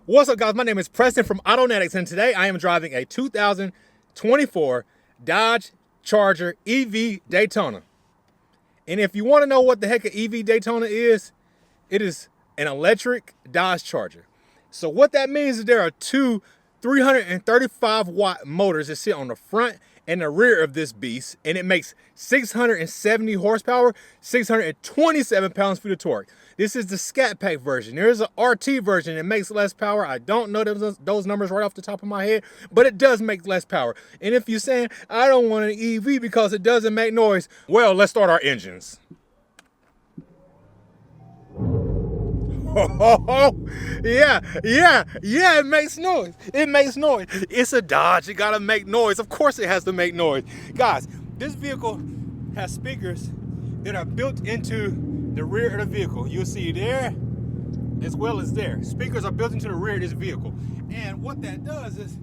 What's up, guys? My name is Preston from Autonetics, and today I am driving a 2024 Dodge Charger EV Daytona. And if you want to know what the heck an EV Daytona is, it is an electric Dodge Charger. So what that means is there are two 335-watt motors that sit on the front and the rear of this beast, and it makes 670 horsepower, 627 pounds-feet of torque. This is the Scat Pack version. There is an RT version that makes less power. I don't know those numbers right off the top of my head, but it does make less power. And if you're saying, I don't want an EV because it doesn't make noise, well, let's start our engines. Yeah, it makes noise. It makes noise. It's a Dodge. It gotta make noise. Of course it has to make noise. Guys, this vehicle has speakers that are built into the rear of the vehicle. You'll see there as well as there. Speakers are built into the rear of this vehicle. And what that does is,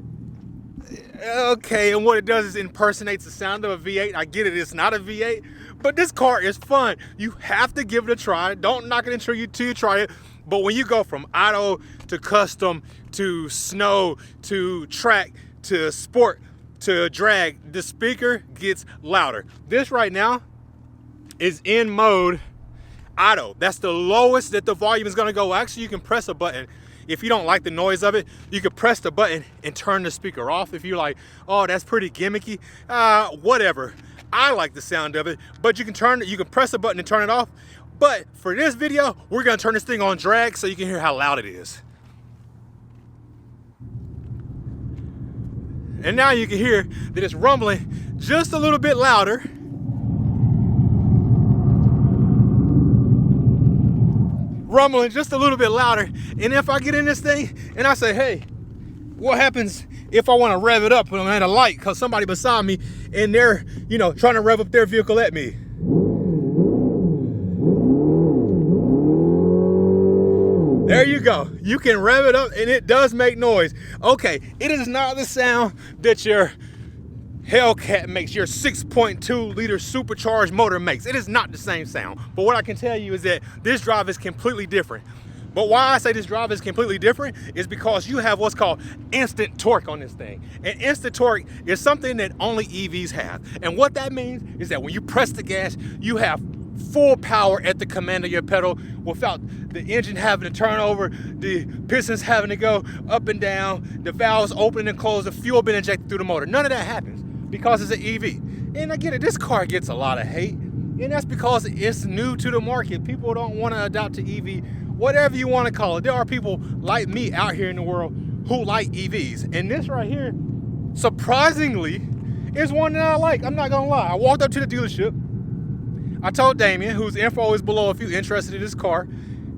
and what it does is impersonates the sound of a V8. I get it, it's not a V8, but this car is fun. You have to give it a try. Don't knock it until you try it. But when you go from auto to custom to snow to track to sport to drag, the speaker gets louder. This right now is in mode auto. That's the lowest that the volume is going to go. Actually, you can press a button. If you don't like the noise of it, you can press the button and turn the speaker off. If you're like, oh, that's pretty gimmicky, whatever. I like the sound of it, but you can press the button and turn it off. But for this video, we're gonna turn this thing on drag so you can hear how loud it is. And now you can hear that it's rumbling just a little bit louder. Rumbling just a little bit louder. And if I get in this thing and I say, hey, what happens if I want to rev it up when I'm at a light because somebody beside me and they're, trying to rev up their vehicle at me? There you go. You can rev it up and it does make noise. Okay, it is not the sound that your Hellcat makes, your 6.2 liter supercharged motor makes. It is not the same sound. But what I can tell you is that this drive is completely different. But why I say this drive is completely different is because you have what's called instant torque on this thing. And instant torque is something that only EVs have. And what that means is that when you press the gas, you have full power at the command of your pedal without the engine having to turn over, the pistons having to go up and down, the valves open and close, the fuel being injected through the motor. None of that happens because it's an EV. And I get it, this car gets a lot of hate, and that's because it's new to the market. People don't want to adopt to EV, whatever you want to call it. There are people like me out here in the world who like EVs. And this right here, surprisingly, is one that I like. I'm not gonna lie. I walked up to the dealership. I told Damian, whose info is below if you're interested in this car,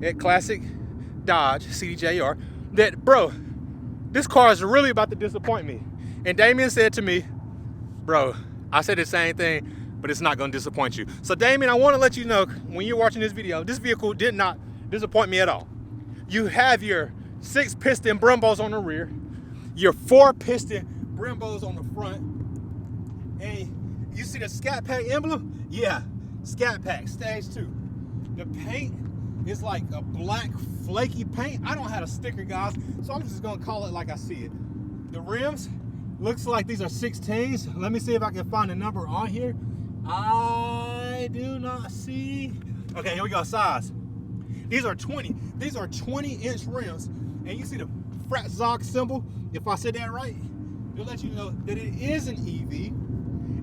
at Classic Dodge, CDJR, that, bro, this car is really about to disappoint me. And Damian said to me, bro, I said the same thing, but it's not gonna disappoint you. So Damian, I wanna let you know, when you're watching this video, this vehicle did not disappoint me at all. You have your 6-piston Brembos on the rear, your 4-piston Brembos on the front, and you see the Scat Pack emblem? Yeah. Scat Pack, stage 2. The paint is like a black flaky paint. I don't have a sticker, guys, so I'm just gonna call it like I see it. The rims, looks like these are 16s. Let me see if I can find a number on here. I do not see. Okay, here we go, size. These are 20. These are 20-inch rims. And you see the frat Zog symbol? If I said that right, it'll let you know that it is an EV.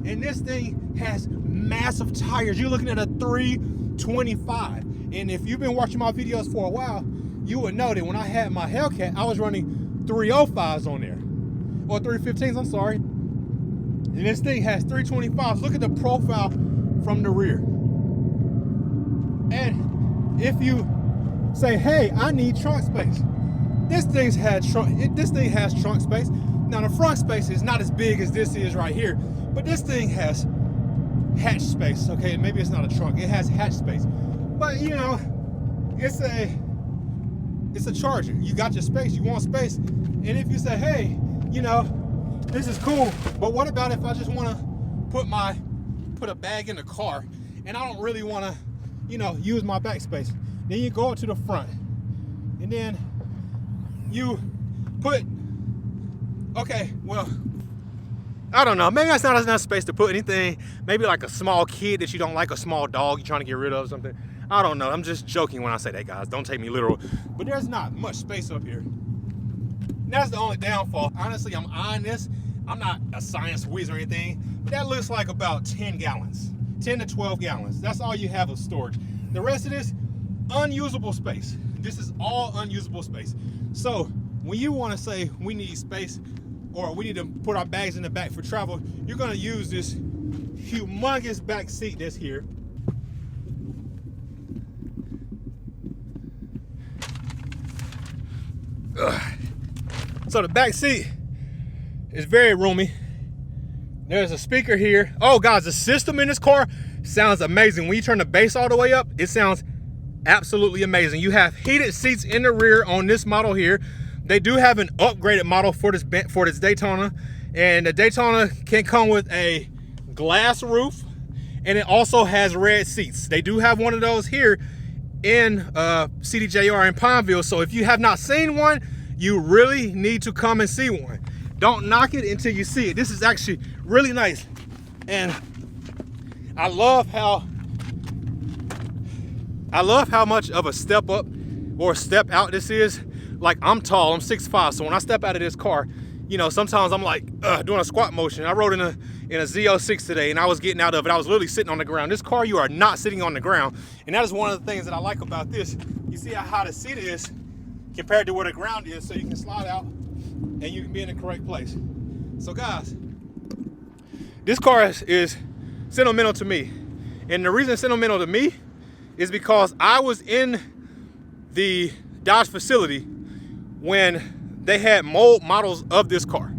And this thing has massive tires. You're looking at a 325. And if you've been watching my videos for a while, you would know that when I had my Hellcat, I was running 305s on there. Or 315s, I'm sorry. And this thing has 325s. Look at the profile from the rear. And if you say, hey, I need trunk space, this thing has trunk space. Now the front space is not as big as this is right here, but this thing has hatch space. Okay, maybe it's not a trunk, it has hatch space. But it's a Charger. You got your space, you want space. And if you say, hey, this is cool, but what about if I just want to put a bag in the car and I don't really want to, use my back space? Then you go up to the front, and then you put, okay, well, I don't know. Maybe that's not enough space to put anything. Maybe like a small kid that you don't like, a small dog you're trying to get rid of or something. I don't know. I'm just joking when I say that, guys. Don't take me literal. But there's not much space up here. And that's the only downfall. Honestly, I'm eyeing this. I'm not a science whiz or anything, but that looks like about 10 gallons, 10 to 12 gallons. That's all you have of storage. The rest of this, unusable space. This is all unusable space. So when you want to say we need space, or we need to put our bags in the back for travel, you're gonna use this humongous back seat that's here. So the back seat is very roomy. There's a speaker here. Oh guys, the system in this car sounds amazing. When you turn the bass all the way up, it sounds absolutely amazing. You have heated seats in the rear on this model here. They do have an upgraded model for this Daytona, and the Daytona can come with a glass roof, and it also has red seats. They do have one of those here in CDJR in Pineville, so if you have not seen one, you really need to come and see one. Don't knock it until you see it. This is actually really nice, and I love how much of a step up or step out this is. Like, I'm tall, I'm 6'5", so when I step out of this car, you know, sometimes I'm like doing a squat motion. I rode in a Z06 today, and I was getting out of it. I was literally sitting on the ground. This car, you are not sitting on the ground, and that is one of the things that I like about this. You see how high the seat is compared to where the ground is, so you can slide out and you can be in the correct place. So guys, this car is sentimental to me, and the reason it's sentimental to me is because I was in the Dodge facility when they had mold models of this car.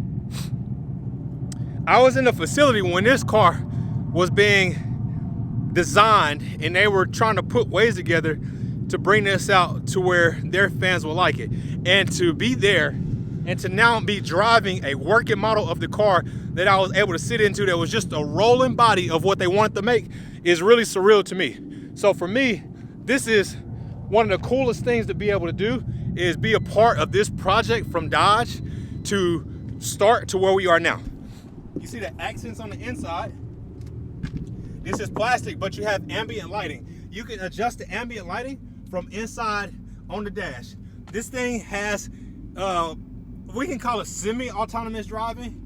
I was in the facility when this car was being designed, and they were trying to put ways together to bring this out to where their fans will like it. And to be there and to now be driving a working model of the car that I was able to sit into that was just a rolling body of what they wanted to make is really surreal to me. So for me, this is one of the coolest things to be able to do, is be a part of this project from Dodge to start to where we are now. You see the accents on the inside. This is plastic, but you have ambient lighting. You can adjust the ambient lighting from inside on the dash. This thing has, we can call it semi-autonomous driving,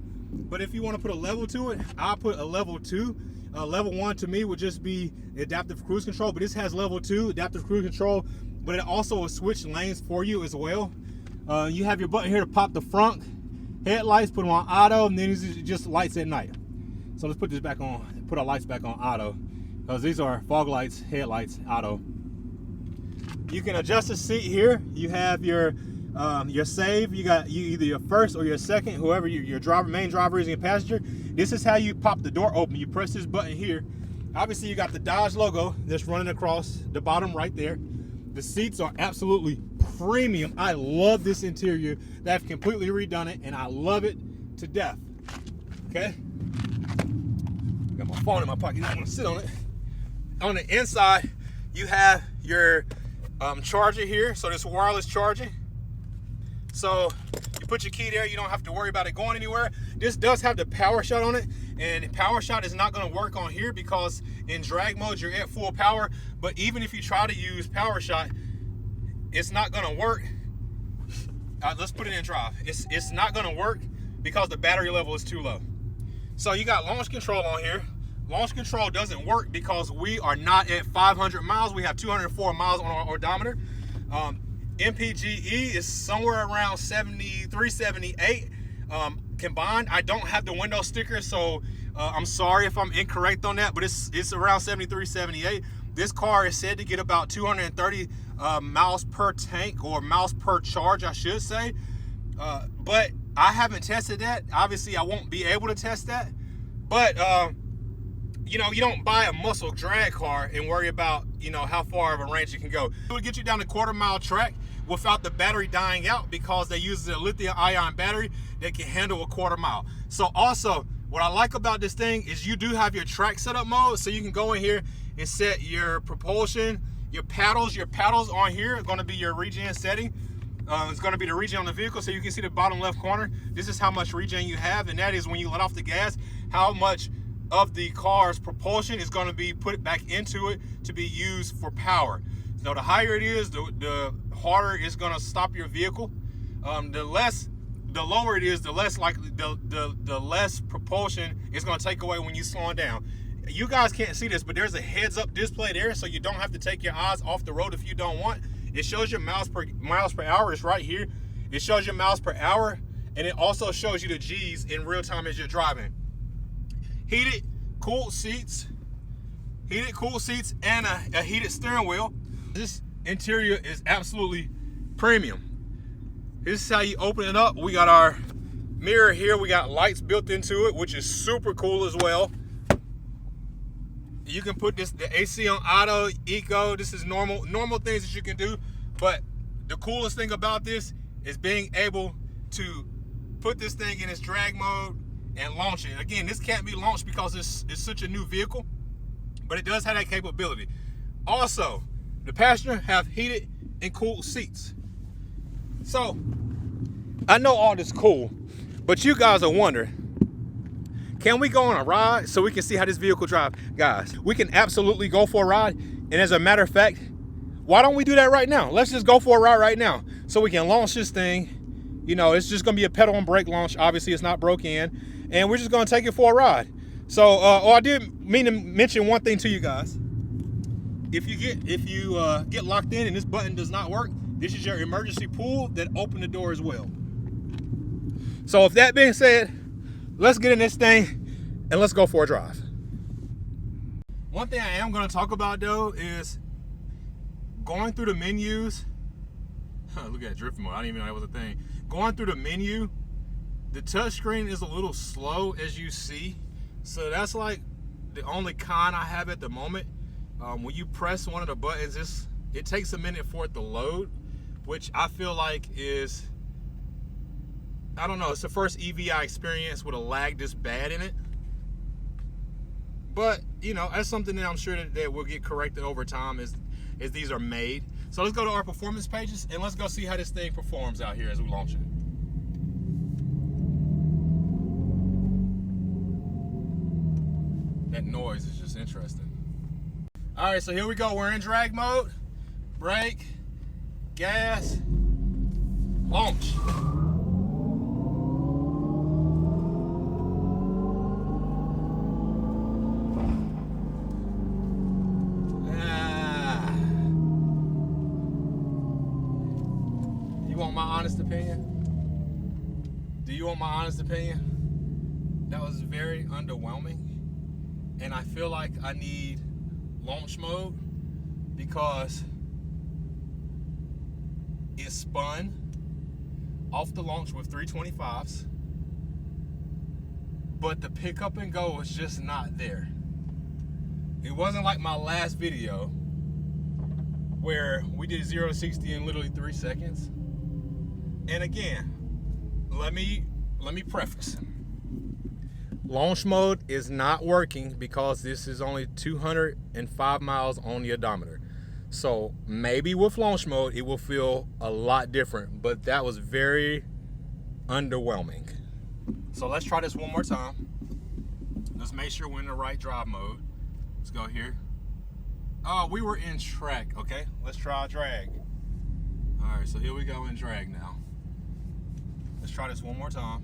but if you want to put a level to it, I'll put a level 2. Level 1 to me would just be adaptive cruise control, but this has level 2 adaptive cruise control, but it also will switch lanes for you as well. You have your button here to pop the front headlights, put them on auto, and then these are just lights at night. So let's put this back on, put our lights back on auto, because these are fog lights, headlights, auto. You can adjust the seat here. You have your save. You got either your first or your second, whoever your driver, main driver is, and your passenger. This is how you pop the door open. You press this button here. Obviously, you got the Dodge logo that's running across the bottom right there. The seats are absolutely premium. I love this interior. They've completely redone it, and I love it to death. Okay. Got my phone in my pocket. I want to sit on it. On the inside, you have your charger here. So this wireless charging. So you put your key there, you don't have to worry about it going anywhere. This does have the power shot on it, and power shot is not going to work on here because in drag mode you're at full power. But even if you try to use power shot, it's not going to work. Let's put it in drive. It's not going to work because the battery level is too low. So you got launch control on here. Launch control doesn't work because we are not at 500 miles. We have 204 miles on our odometer. MPGE is somewhere around 73, 78 combined. I don't have the window sticker, so I'm sorry if I'm incorrect on that, but it's around 73, 78. This car is said to get about 230 miles per tank, or miles per charge, I should say. But I haven't tested that. Obviously, I won't be able to test that. But you know, you don't buy a muscle drag car and worry about, you know, how far of a range you can go. It would get you down a quarter-mile track without the battery dying out because they use a lithium-ion battery that can handle a quarter mile. So also, what I like about this thing is you do have your track setup mode, so you can go in here and set your propulsion, your paddles. Your paddles on here are going to be your regen setting. It's going to be the regen on the vehicle. So you can see the bottom left corner. This is how much regen you have, and that is when you let off the gas, how much of the car's propulsion is going to be put back into it to be used for power. So the higher it is, the harder it's going to stop your vehicle. The lower it is, the less likely, the less propulsion it's going to take away when you slowing down. You guys can't see this, but there's a heads-up display there, so you don't have to take your eyes off the road if you don't want. It shows your miles per hour. It's right here. It shows your miles per hour, and it also shows you the G's in real time as you're driving. Heated, cooled seats, and a heated steering wheel. This interior is absolutely premium. This is how you open it up. We got our mirror here. We got lights built into it, which is super cool as well. You can put the AC on auto, eco. This is normal things that you can do. But the coolest thing about this is being able to put this thing in its drag mode and launch it. Again, this can't be launched because it's such a new vehicle, but it does have that capability. Also, the passenger have heated and cooled seats. So, I know all this cool, but you guys are wondering, can we go on a ride so we can see how this vehicle drives? Guys, we can absolutely go for a ride. And as a matter of fact, why don't we do that right now? Let's just go for a ride right now so we can launch this thing. You know, it's just going to be a pedal and brake launch. Obviously, it's not broke in. And we're just going to take it for a ride. So, I did mean to mention one thing to you guys. If you get locked in and this button does not work, this is your emergency pull that opened the door as well. So, with that being said, let's get in this thing and let's go for a drive. One thing I am going to talk about though is going through the menus. Look at that drift mode. I didn't even know that was a thing. Going through the menu, the touchscreen is a little slow as you see. So that's like the only con I have at the moment. When you press one of the buttons, it takes a minute for it to load, which I feel like is, I don't know, it's the first EVI experience with a lag this bad in it. But, you know, that's something that I'm sure that will get corrected over time as these are made. So let's go to our performance pages and let's go see how this thing performs out here as we launch it. That noise is just interesting. All right, so here we go. We're in drag mode. Brake, gas, launch. You want my honest opinion? Do you want my honest opinion? That was very underwhelming. And I feel like I need launch mode because it spun off the launch with 325s, but the pickup and go was just not there. It wasn't like my last video where we did 0 to 60 in literally 3 seconds. And again, let me preface. Launch mode is not working because this is only 205 miles on the odometer. So maybe with launch mode, it will feel a lot different, but that was very underwhelming. So let's try this one more time. Let's make sure we're in the right drive mode. Let's go here. Oh, we were in track. Okay, let's try drag. All right, so here we go in drag now. Let's try this one more time.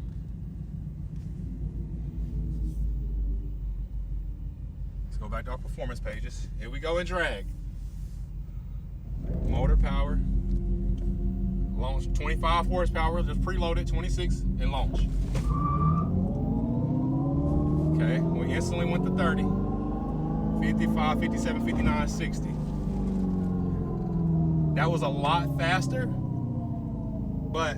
Let's go back to our performance pages. Here we go in drag. Motor power. Launch 25 horsepower, just preloaded, 26, and launch. Okay, we instantly went to 30. 55, 57, 59, 60. That was a lot faster, but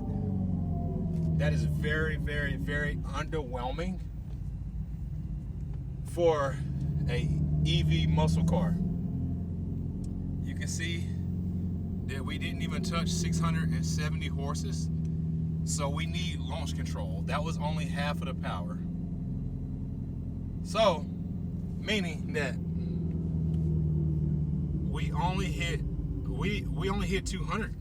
that is very, very, very underwhelming for a EV muscle car. You can see that we didn't even touch 670 horses, so we need launch control. That was only half of the power. So, meaning that we only hit 200,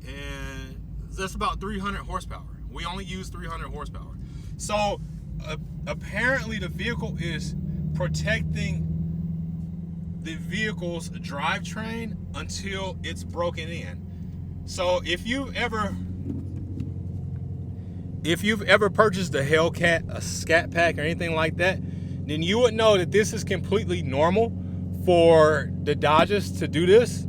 and That's about 300 horsepower. We only use 300 horsepower. So apparently the vehicle is protecting the vehicle's drivetrain until it's broken in. So if you've ever purchased a Hellcat, a Scat Pack, or anything like that, then you would know that this is completely normal for the Dodges to do this.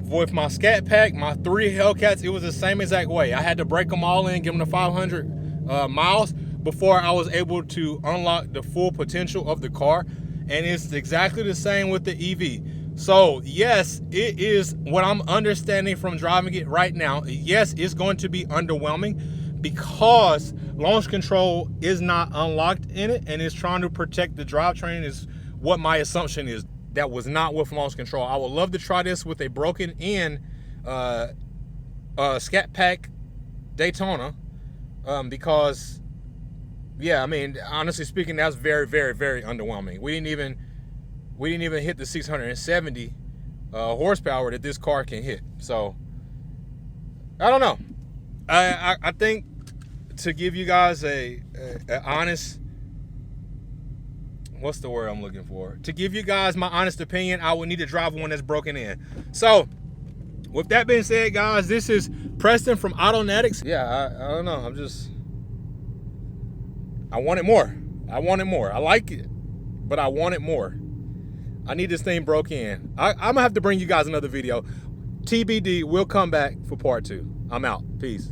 With my Scat Pack, my 3 Hellcats, it was the same exact way. I had to break them all in, give them the 500 miles before I was able to unlock the full potential of the car. And it's exactly the same with the EV. So yes, it is what I'm understanding from driving it right now. Yes, it's going to be underwhelming because launch control is not unlocked in it, and it's trying to protect the drivetrain is what my assumption is. That was not with launch control. I would love to try this with a broken in Scat Pack Daytona because, yeah, I mean, honestly speaking, that's very, very, very underwhelming. We didn't even hit the 670 horsepower that this car can hit. So I don't know. I think to give you guys a honest, what's the word I'm looking for? To give you guys my honest opinion, I would need to drive one that's broken in. So with that being said, guys, this is Preston from Autonetics. Yeah, I don't know. I want it more. I want it more. I like it, but I want it more. I need this thing broke in. I'm gonna have to bring you guys another video. TBD, we'll come back for part 2. I'm out. Peace.